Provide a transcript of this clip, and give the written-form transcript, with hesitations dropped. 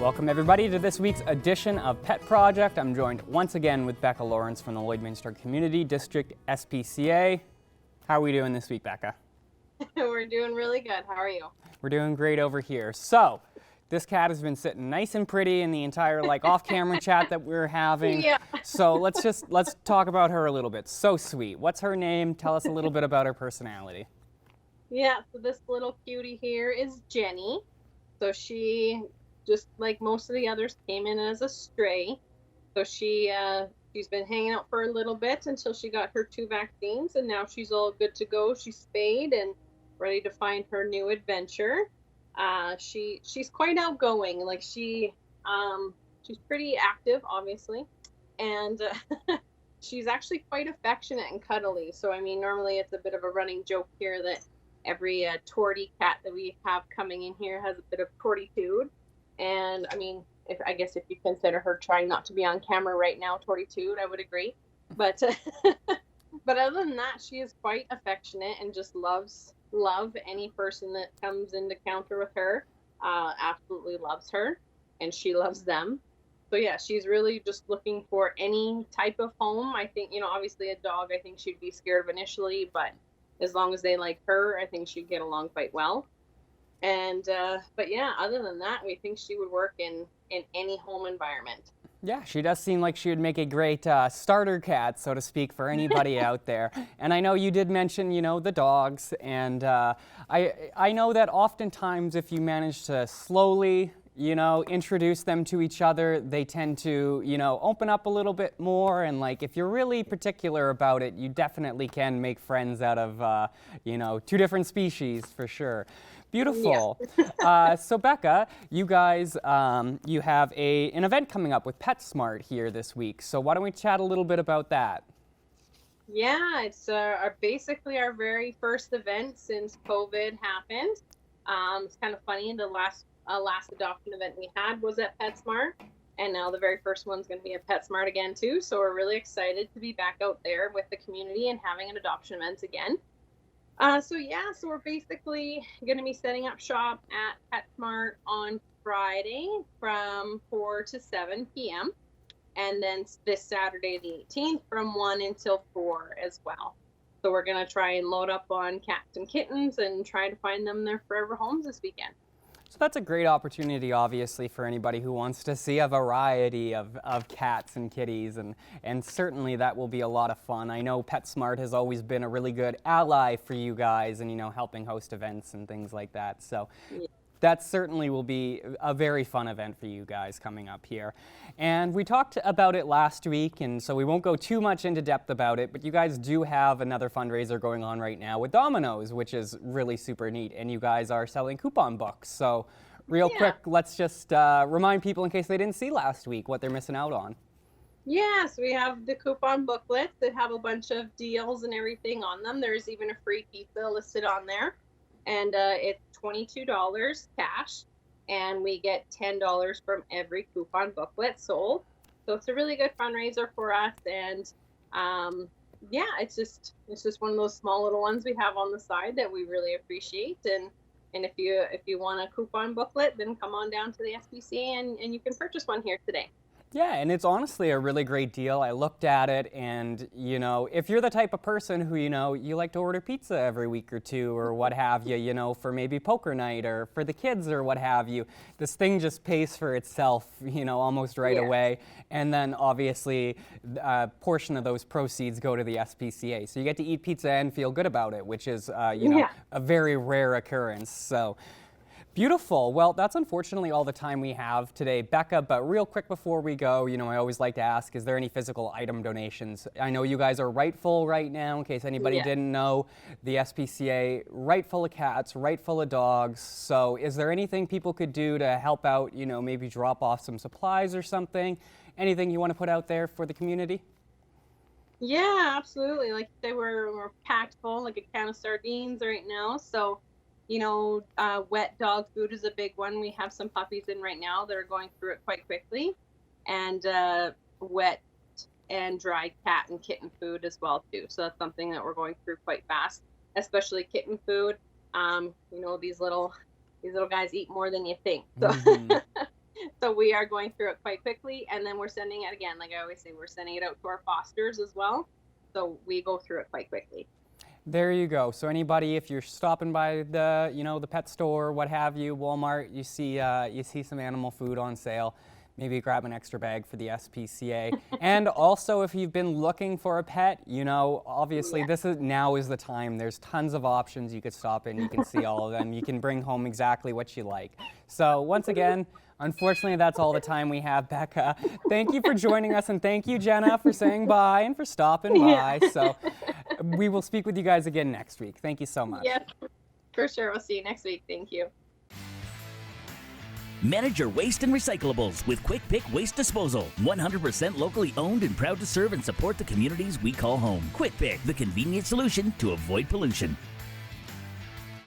Welcome everybody to this week's edition of Pet Project. I'm joined once again with Becca Lawrence from the Lloydminster Community District SPCA. How are we doing this week, Becca? We're doing really good. How are you? We're doing great over here. So, this cat has been sitting nice and pretty in the entire off-camera chat that we're having. Yeah. So let's talk about her a little bit. So sweet. What's her name? Tell us a little bit about her personality. Yeah, so this little cutie here is Jenny. So she, just like most of the others, came in as a stray. So she's been hanging out for a little bit until she got her 2 vaccines, and now she's all good to go. She's spayed and ready to find her new adventure. She's quite outgoing. She's pretty active, obviously, and she's actually quite affectionate and cuddly. So I mean, normally it's a bit of a running joke here that every tortie cat that we have coming in here has a bit of tortitude. And I mean, if you consider her trying not to be on camera right now, tortitude, I would agree. But but other than that, she is quite affectionate and just love any person that comes into counter with her. Absolutely loves her, and she loves them. So yeah, she's really just looking for any type of home. I think, obviously a dog, I think she'd be scared of initially, but as long as they like her, I think she'd get along quite well. And but yeah, other than that, we think she would work in any home environment. Yeah, she does seem like she would make a great starter cat, so to speak, for anybody out there. And I know you did mention, the dogs, and I know that oftentimes if you manage to slowly, introduce them to each other, they tend to, open up a little bit more. And if you're really particular about it, you definitely can make friends out of, 2 different species for sure. Beautiful. Yeah. So Becca, you guys, you have an event coming up with PetSmart here this week. So why don't we chat a little bit about that? Yeah, it's basically our very first event since COVID happened. It's kind of funny. The last adoption event we had was at PetSmart, and now the very first one's going to be at PetSmart again too. So we're really excited to be back out there with the community and having an adoption event again. So we're basically going to be setting up shop at PetSmart on Friday from 4 to 7 p.m. and then this Saturday the 18th from 1 until 4 as well. So we're going to try and load up on cats and kittens and try to find them their forever homes this weekend. So that's a great opportunity, obviously, for anybody who wants to see a variety of cats and kitties, and certainly that will be a lot of fun. I know PetSmart has always been a really good ally for you guys and, helping host events and things like that. So yeah, that certainly will be a very fun event for you guys coming up here. And we talked about it last week, and so we won't go too much into depth about it, but you guys do have another fundraiser going on right now with Domino's, which is really super neat, and you guys are selling coupon books. So real quick, let's just remind people, in case they didn't see last week, what they're missing out on. Yes, we have the coupon booklets that have a bunch of deals and everything on them. There's even a free pizza listed on there, and it's $22 cash, and we get $10 from every coupon booklet sold. So it's a really good fundraiser for us, and it's just one of those small little ones we have on the side that we really appreciate. And if you want a coupon booklet, then come on down to the SPCA and you can purchase one here today. Yeah, and it's honestly a really great deal. I looked at it, and, if you're the type of person who, you like to order pizza every week or two or what have you, for maybe poker night or for the kids or what have you, this thing just pays for itself, almost right away. And then, obviously, a portion of those proceeds go to the SPCA. So you get to eat pizza and feel good about it, which is, a very rare occurrence. So beautiful. Well, that's unfortunately all the time we have today, Becca, but real quick before we go, I always like to ask, is there any physical item donations? I know you guys are right full right now, in case anybody didn't know. The SPCA, right full of cats, right full of dogs. So is there anything people could do to help out, maybe drop off some supplies or something? Anything you want to put out there for the community? Yeah, absolutely. Like they were packed full, like a can of sardines right now. So wet dog food is a big one. We have some puppies in right now that are going through it quite quickly, and wet and dry cat and kitten food as well too. So that's something that we're going through quite fast, especially kitten food. These little guys eat more than you think. So So we are going through it quite quickly, and then we're sending it again. Like I always say, we're sending it out to our fosters as well. So we go through it quite quickly. There you go. So anybody, if you're stopping by the, the pet store, what have you, Walmart, you see some animal food on sale, maybe grab an extra bag for the SPCA. And also, if you've been looking for a pet, obviously now is the time. There's tons of options. You could stop in, you can see all of them. You can bring home exactly what you like. So once again, unfortunately, that's all the time we have, Becca. Thank you for joining us, and thank you, Jenna, for saying bye and for stopping by. So we will speak with you guys again next week. Thank you so much. Yes, for sure. We'll see you next week. Thank you. Manage your waste and recyclables with Quick Pick Waste Disposal. 100% locally owned and proud to serve and support the communities we call home. Quick Pick, the convenient solution to avoid pollution.